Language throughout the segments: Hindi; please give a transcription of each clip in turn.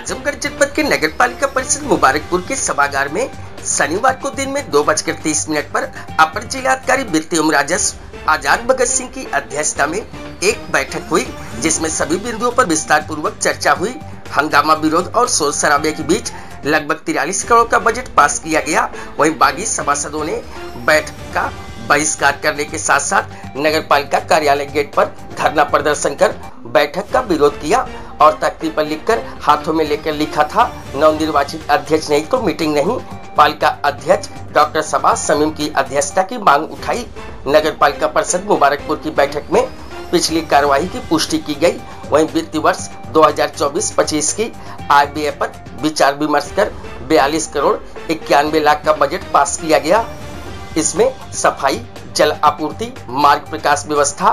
आजमगढ़ जनपद के नगर पालिका परिषद मुबारकपुर के सभागार में शनिवार को दिन में 2:30 पर अपर जिलाधिकारी वित्त एवं राजस्व आजाद भगत सिंह की अध्यक्षता में एक बैठक हुई, जिसमें सभी बिंदुओं पर विस्तार पूर्वक चर्चा हुई। हंगामा, विरोध और शोर शराबे के बीच लगभग 43 करोड़ का बजट पास किया गया। वहीं बागी सभासदों ने बैठक का बहिष्कार करने के साथ साथ नगर पालिका कार्यालय गेट पर धरना प्रदर्शन कर बैठक का विरोध किया और तख्ती पर लिखकर हाथों में लेकर लिखा था, नवनिर्वाचित अध्यक्ष नहीं तो मीटिंग नहीं। पालिका अध्यक्ष डॉक्टर शबाज शमीम की अध्यक्षता की मांग उठाई। नगर पालिका परिषद मुबारकपुर की बैठक में पिछली कार्यवाही की पुष्टि की गई। वहीं वित्तीय वर्ष 2024-25 की आय व्यय पर विचार विमर्श कर 42 करोड़ 91 लाख का बजट पास किया गया। इसमें सफाई, जल आपूर्ति, मार्ग प्रकाश व्यवस्था,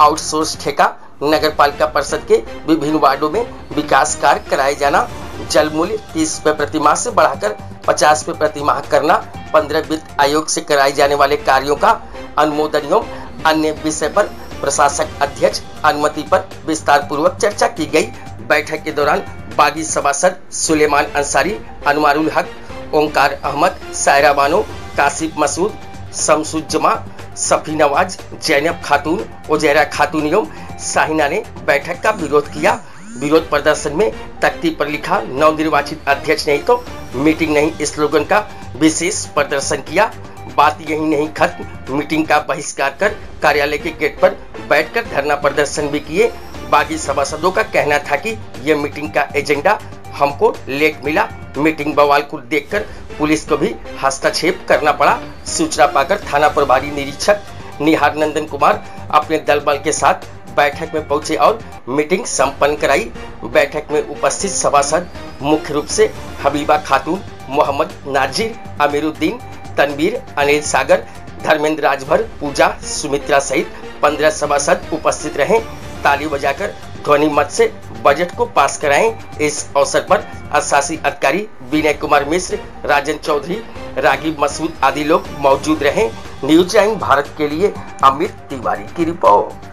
आउटसोर्स ठेका, नगर पालिका परिषद के विभिन्न वार्डों में विकास कार्य कराए जाना, जल मूल्य 30 रुपए प्रति माह से बढ़ाकर 50 रुपए प्रति माह करना, 15 वित्त आयोग से कराए जाने वाले कार्यों का अनुमोदन एवं अन्य विषय पर प्रशासक अध्यक्ष अनुमति पर विस्तार पूर्वक चर्चा की गई। बैठक के दौरान बागी सभासद सुलेमान अंसारी, अनवारुल हक, ओंकार अहमद, सायरा बानो, कासिफ मसूद, शमसुज्जमा, सफी नवाज, जैनब खातून, उजैरा खातून एवं साहिना ने बैठक का विरोध किया। विरोध प्रदर्शन में तख्ती पर लिखा, नवनिर्वाचित अध्यक्ष नहीं तो मीटिंग नहीं स्लोगन का विशेष प्रदर्शन किया। बात यही नहीं खत्म, मीटिंग का बहिष्कार कर कार्यालय के गेट पर बैठकर धरना प्रदर्शन भी किए। बागी सभासदों का कहना था कि यह मीटिंग का एजेंडा हमको लेट मिला। मीटिंग बवाल को देखकर पुलिस को भी हस्तक्षेप करना पड़ा। सूचना पाकर थाना प्रभारी निरीक्षक निहार नंदन कुमार अपने दल बल के साथ बैठक में पहुंचे और मीटिंग संपन्न कराई। बैठक में उपस्थित सभासद मुख्य रूप से हबीबा खातून, मोहम्मद नाजिर, अमीरुद्दीन, तनवीर, अनिल सागर, धर्मेंद्र राजभर, पूजा, सुमित्रा सहित 15 सभासद उपस्थित रहे। ताली बजाकर ध्वनि मत से बजट को पास कराएं। इस अवसर पर शासी अधिकारी विनय कुमार मिश्र, राजन चौधरी, रागिब मसूद आदि लोग मौजूद रहे। न्यूज 9 भारत के लिए अमित तिवारी की रिपोर्ट।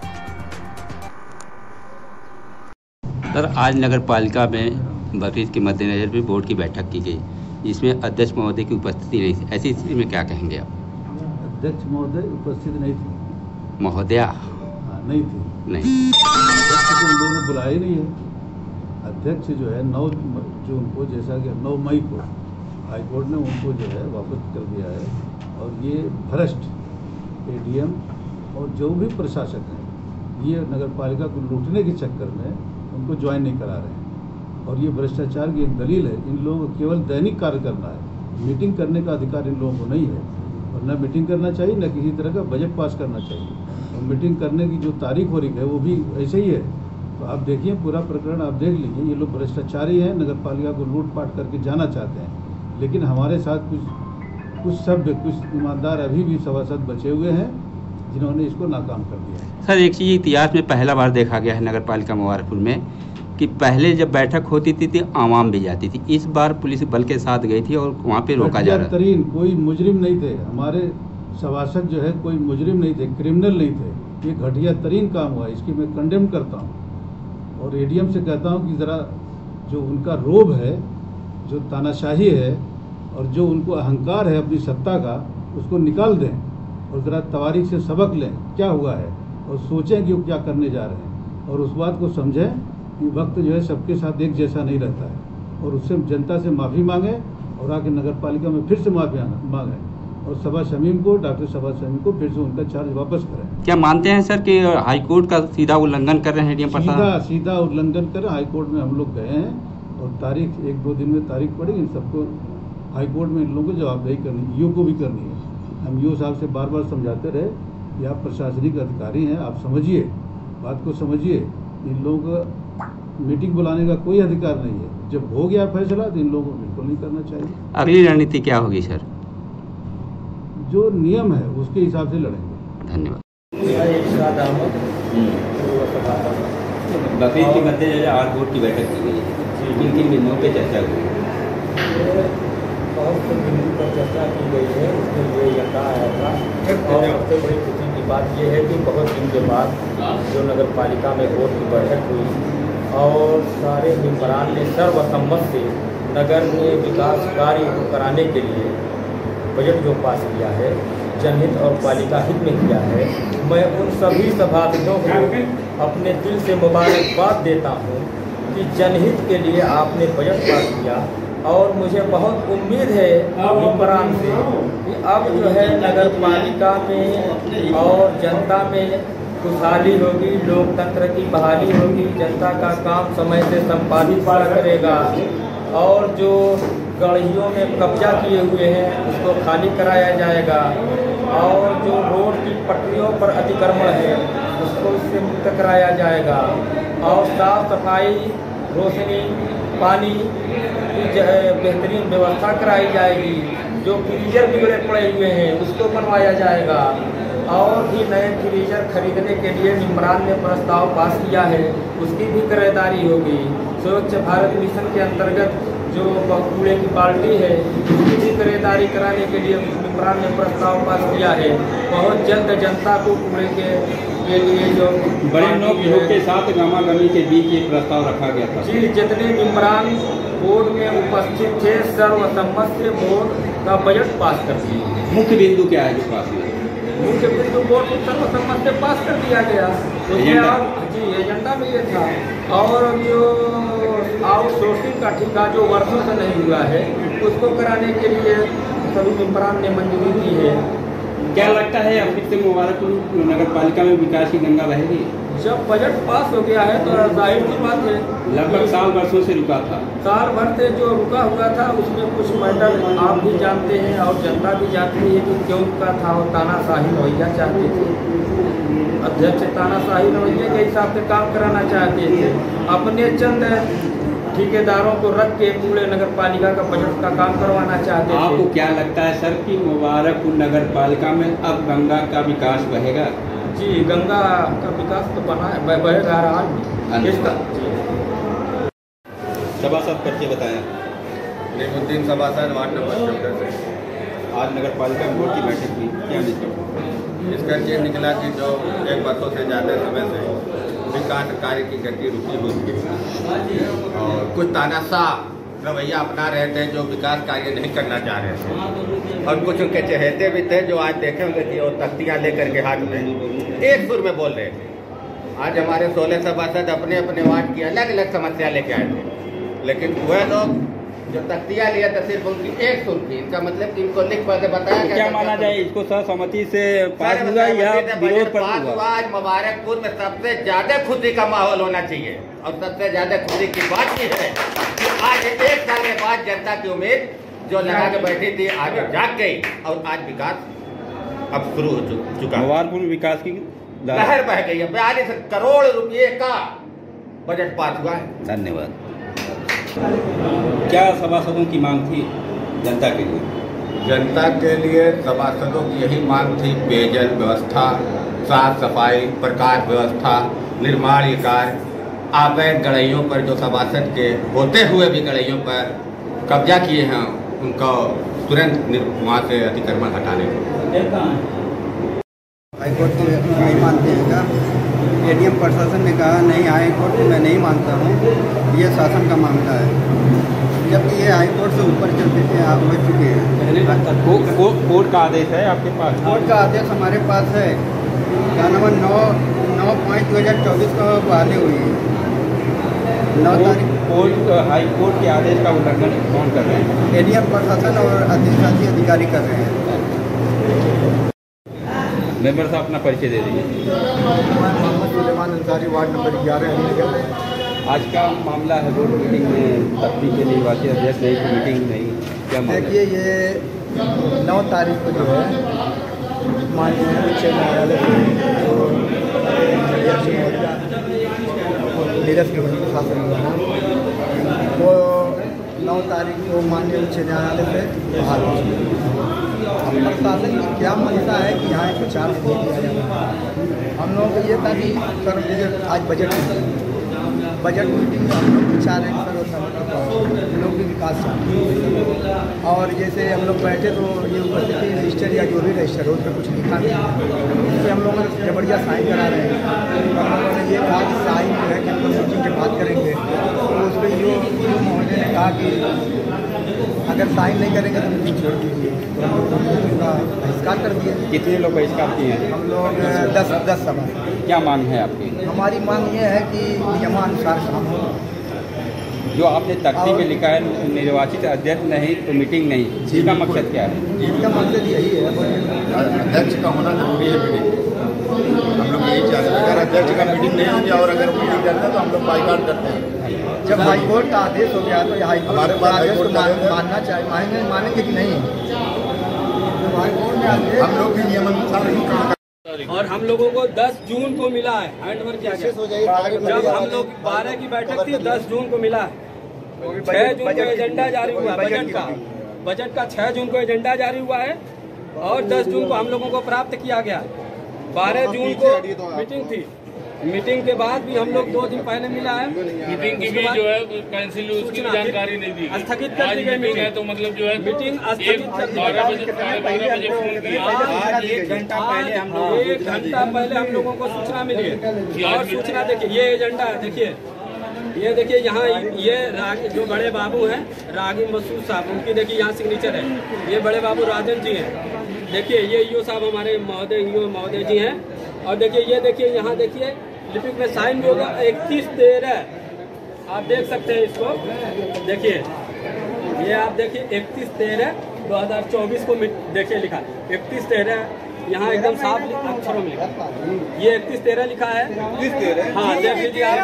सर, आज नगर पालिका में बकरीद के मद्देनजर भी बोर्ड की बैठक की गई, जिसमें अध्यक्ष महोदय की उपस्थिति नहीं थी। ऐसी स्थिति में क्या कहेंगे आप? अध्यक्ष महोदय उपस्थित नहीं थी। महोदया नहीं थी। नहीं, अध्यक्ष को उन लोगों ने बुलाया ही नहीं है। अध्यक्ष जो है 9 जो उनको जैसा कि 9 मई को हाईकोर्ट ने उनको जो है वापस कर दिया है। और ये भ्रष्ट एडीएम और जो भी प्रशासक हैं, ये नगर पालिका को लूटने के चक्कर में उनको ज्वाइन नहीं करा रहे हैं। और ये भ्रष्टाचार की एक दलील है। इन लोगों को केवल दैनिक कार्य करना है, मीटिंग करने का अधिकार इन लोगों को नहीं है। और न मीटिंग करना चाहिए, न किसी तरह का बजट पास करना चाहिए। और मीटिंग करने की जो तारीख हो रही है वो भी ऐसे ही है। तो आप देखिए, पूरा प्रकरण आप देख लीजिए। ये लोग भ्रष्टाचारी हैं, नगर पालिका को लूटपाट करके जाना चाहते हैं। लेकिन हमारे साथ कुछ सभ्य, कुछ ईमानदार अभी भी सभासद बचे हुए हैं, जिन्होंने इसको नाकाम कर दिया। सर, एक चीज़ इतिहास में पहला बार देखा गया है नगर पालिका मुबारकपुर में कि पहले जब बैठक होती थी आवाम भी जाती थी। इस बार पुलिस बल के साथ गई थी और वहाँ पे रोका जा रहा था। कोई मुजरिम नहीं थे हमारे सभासद, जो है कोई मुजरिम नहीं थे, क्रिमिनल नहीं थे। ये घटिया तरीन काम हुआ, इसकी मैं कंडेम करता हूँ। और एडीएम से कहता हूँ कि ज़रा जो उनका रोब है, जो तानाशाही है और जो उनको अहंकार है अपनी सत्ता का, उसको निकाल दें और ज़रा तवारीख से सबक लें क्या हुआ है और सोचें कि वो क्या करने जा रहे हैं। और उस बात को समझें कि वक्त जो है सबके साथ एक जैसा नहीं रहता है। और उससे जनता से माफ़ी मांगे और आके नगर पालिका में फिर से माफ़ी मांगें और शबाज शमीम को, डॉक्टर शबाज शमीम को फिर से उनका चार्ज वापस करें। क्या मानते हैं सर कि हाईकोर्ट का सीधा उल्लंघन कर रहे हैं एडीएम प्रशासन? सीधा उल्लंघन कर रहे हैं। हाईकोर्ट में हम लोग गए हैं और तारीख 1-2 दिन में तारीख पड़ेगी। इन सबको हाईकोर्ट में इन लोगों को जवाबदेही करनी, ईओ को भी करनी है। हम ईओ साहब से बार बार समझाते रहे कि आप प्रशासनिक अधिकारी हैं, आप समझिए, बात को समझिए। इन लोगों का मीटिंग बुलाने का कोई अधिकार नहीं है। जब हो गया फैसला तो इन लोगों को बिल्कुल नहीं करना चाहिए। अगली रणनीति क्या होगी सर? जो नियम है उसके हिसाब से लड़ेंगे। धन्यवाद। बकरीद के मद्देनजर आज बोर्ड की बैठक की गई है, किन बिंदुओं पर चर्चा हुई? बहुत से बिंदु पर चर्चा की गई है। उसमें ये एजेंडा आया था। और सबसे बड़ी खुशी की बात यह है कि बहुत दिन के बाद जो नगर पालिका में बोर्ड की बैठक हुई और सारे मेंबरान ने सर्वसम्मत से नगर में विकास कार्य को कराने के लिए बजट जो पास किया है जनहित और पालिका हित में किया है। मैं उन सभी सभासदों को अपने दिल से मुबारकबाद देता हूँ कि जनहित के लिए आपने बजट पास किया और मुझे बहुत उम्मीद है मेंबरान से कि अब जो है नगर पालिका में और जनता में खुशहाली होगी, लोकतंत्र की बहाली होगी, जनता का काम समय से संपादित करेगा और जो गढ़ियों में कब्जा किए हुए हैं उसको खाली कराया जाएगा और जो रोड की पटरियों पर अतिक्रमण है उसको उससे मुक्त कराया जाएगा और साफ सफाई, रोशनी, पानी की बेहतरीन व्यवस्था कराई जाएगी। जो फ्रीजर बिगड़े पड़े हुए हैं उसको बनवाया जाएगा और भी नए फ्रीजर खरीदने के लिए मेंबरान ने प्रस्ताव पास किया है, उसकी भी खरीदारी होगी। स्वच्छ भारत मिशन के अंतर्गत जो कूड़े की बाल्टी है उसकी भी खरीदारी कराने के लिए मेंबरान ने प्रस्ताव पास किया है। बहुत जल्द जनता को कूड़े के लिए जो बड़े नोक के साथ गमागमी के बीच ये प्रस्ताव रखा गया था। जी, जितने मेंबरान बोर्ड में उपस्थित थे सर्वसम्मत से बोर्ड का बजट पास कर दिया। मुख्य बिंदु क्या है जो पास हुआ? मुख्य बिंदु बोर्ड को सर्वसम्मत से पास कर दिया गया। जी, एजेंडा में ये था और जो आउटसोर्सिंग का ठेका जो वर्षों से नहीं हुआ है उसको कराने के लिए सभी मेंबरान ने मंजूरी दी है। क्या लगता है अब से मुबारकपुर नगर पालिका में विकास की गंगा बहेगी? जब बजट पास हो गया है तो जाहिर सी बात है। लगभग साल वर्षों से रुका था। साल भर से जो रुका हुआ था उसमें कुछ मैटर आप भी जानते हैं और जनता भी जानती है कि क्यों रुका था और तानाशाही रवैया चाहते थे। अध्यक्ष तानाशाही रवैये के हिसाब से काम कराना चाहते थे। अपने चंद ठेकेदारों को रख के पूरे नगर पालिका का बजट का काम करवाना चाहते थे। आपको क्या लगता है सर कि मुबारकपुर नगर पालिका में अब गंगा का विकास बहेगा? जी, गंगा का विकास तो बहेगा रहा इसका। सभासद परिचय बताएं। निमुद्दीन सभासद वार्ड नंबर 14 से। आज नगर पालिका बोर्ड की बैठक की, क्या निष्कर्ष? इसका ये निकला कि जो एक वर्षों से ज़्यादा समय से विकास कार्य की गति रुकी हुई थी और कुछ तानाशाह रवैया अपना रहे थे जो विकास कार्य नहीं करना चाह रहे थे और कुछ उनके चहेते भी थे जो आज देखे होंगे कि वो तख्तियाँ लेकर के हाथ में एक सुर में बोल रहे थे। आज हमारे 16 सभासद अपने अपने वार्ड की अलग अलग समस्या लेके आए थे, लेकिन वह लोग जो तख्तियाँ लिया था सिर्फ उनकी एक सुर थी। इसका मतलब कि इनको लिख पढ़ के बताया तो क्या माना जाए, इसको सहमति से पास हुआ या विरोध पर हुआ? आज मुबारकपुर में सबसे ज्यादा खुशी का माहौल होना चाहिए और सबसे ज्यादा खुशी की बात यह है कि आज 1 साल के बाद जनता की उम्मीद जो लगा के बैठी थी आज जाग गई और आज विकास अब शुरू हो चुका। मुबारकपुर विकास की लहर बह गई है। 42 करोड़ रुपए का बजट पास हुआ है। धन्यवाद। क्या सभासदों की मांग थी जनता के लिए? जनता के लिए सभासदों की यही मांग थी, पेयजल व्यवस्था, साफ सफाई, प्रकाश व्यवस्था, निर्माण कार्य, अवैध गढ़इयों पर जो सभासद के होते हुए भी गढ़इयों पर कब्जा किए हैं उनको तुरंत वहाँ से अतिक्रमण हटाने को। हाईकोर्ट को नहीं मानते हैं क्या? एडीएम प्रशासन ने कहा नहीं, हाईकोर्ट को मैं नहीं मानता हूँ, ये शासन का मामला है, जबकि ये हाईकोर्ट से ऊपर चलते आप हो चुके हैं। कोर्ट का आदेश है आपके पास? कोर्ट का आदेश हमारे पास है, क्या नंबर 9/2024 को बहाली हुई है। 9 तारीख हाईकोर्ट के आदेश का उल्लंघन कौन कर रहे हैं? एडीएम प्रशासन और अधिशासी अधिकारी कर रहे हैं। मेंबर साहब अपना परिचय दे दीजिए। Mohammad Suleman Ansari, ward number 11। आज का मामला है बोर्ड मीटिंग में तख्ती के निर्वाची अध्यक्ष नहीं की मीटिंग नहीं, क्या देखिए ये 9 तारीख को जो है माननीय उच्च न्यायालय नीरज के शासन हुआ वो 9 तारीख को माननीय उच्च न्यायालय से बहाल हो चुकी। अब प्रशासन की क्या मनसा है कि यहाँ एक विचार नहीं किया जाए। हम लोगों को ये था कि सर आज बजट बजट मीटिंग हम लोग भी चाह रहे हैं हम लोग भी विकास चाहते हैं। और जैसे हम लोग बैठे तो ये उपस्थिति रजिस्टर या जो भी रजिस्टर हो उस पर कुछ लिखा नहीं है, इससे हम लोगों ने जबरदस्त साइन करा रहे हैं। हम लोगों ने ये कहा कि साइन जो है कि हम लोग मीटिंग के बाद करेंगे, तो उस पर यो महोदय ने कहा कि अगर साइन नहीं करेंगे तो मीटिंग छोड़ दीजिए, तो हम लोग मीटिंग का बहिष्कार कर दिए। कितने लोग बहिष्कार किए हैं? हम लोग 10 सभा। क्या मांग है आपकी? हमारी मांग ये है कि नियमानुसार काम हो। जो आपने तख्ती में लिखा है निर्वाचित अध्यक्ष नहीं तो मीटिंग नहीं, इसका मकसद क्या है? इसका मकसद यही है अध्यक्ष का होना जरूरी है मीटिंग। हम लोग यही चाहते हैं, अगर अध्यक्ष का मीटिंग नहीं हो गया और अगर मीटिंग करते हैं तो हम लोग बाइकाट करते हैं। जब हाईकोर्ट का आदेश हो गया तो हाईकोर्ट का आदेश को मानना चाहिए, मानेंगे कि नहीं? हम लोग भी नियमानुसार ही काम। और हम लोगों को 10 जून को मिला है, हैंड ओवर किया गया। जब हम लोग 12 की बैठक थी 10 जून को मिला है। 6 जून को एजेंडा जारी हुआ बजट का 6 जून को एजेंडा जारी हुआ है और 10 जून को हम लोगों को प्राप्त किया गया। 12 जून को मीटिंग थी, मीटिंग के बाद भी हम लोग 2 दिन पहले मिला है। मीटिंग की भी जो है कैंसिल, उसकी जानकारी नहीं दी, स्थगित कर दी गई मीटिंग है। तो मतलब जो है मीटिंग स्थगित कर दी। 12 बजे फोन किया। 1 घंटा पहले हम लोगों को सूचना मिली है। और सूचना देखिए, ये एजेंडा है, ये देखिए यहाँ ये जो बड़े बाबू हैं रागिब मसूद साहब, उनकी देखिए यहाँ सिग्नेचर है। ये बड़े बाबू राजन जी हैं, देखिए ये ईओ साहब हमारे महोदय जी हैं। और देखिए यहाँ देखिए लिपिक में साइन भी होगा 31/13, आप देख सकते हैं इसको। देखिए ये आप देखिए 31/13/2024 को देखिए लिखा 31/13, यहाँ एकदम साफ अक्षरों में लिखा, ये 31/13 लिखा है। हाँ देख लीजिए आप,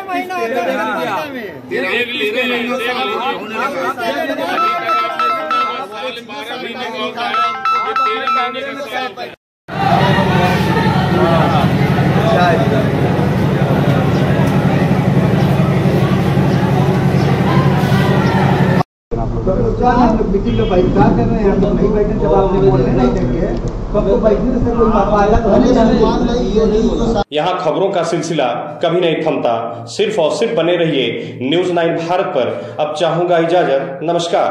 हम लोग मीटिंग का बहिष्कार कर रहे हैं। हम लोग नहीं बैठे, जब आपने बोलने नहीं देंगे तो आपको बैठने से कोई फायदा तो नहीं। यहाँ खबरों का सिलसिला कभी नहीं थमता, सिर्फ और सिर्फ बने रहिए न्यूज़ 9 भारत पर। अब चाहूंगा इजाजत, नमस्कार।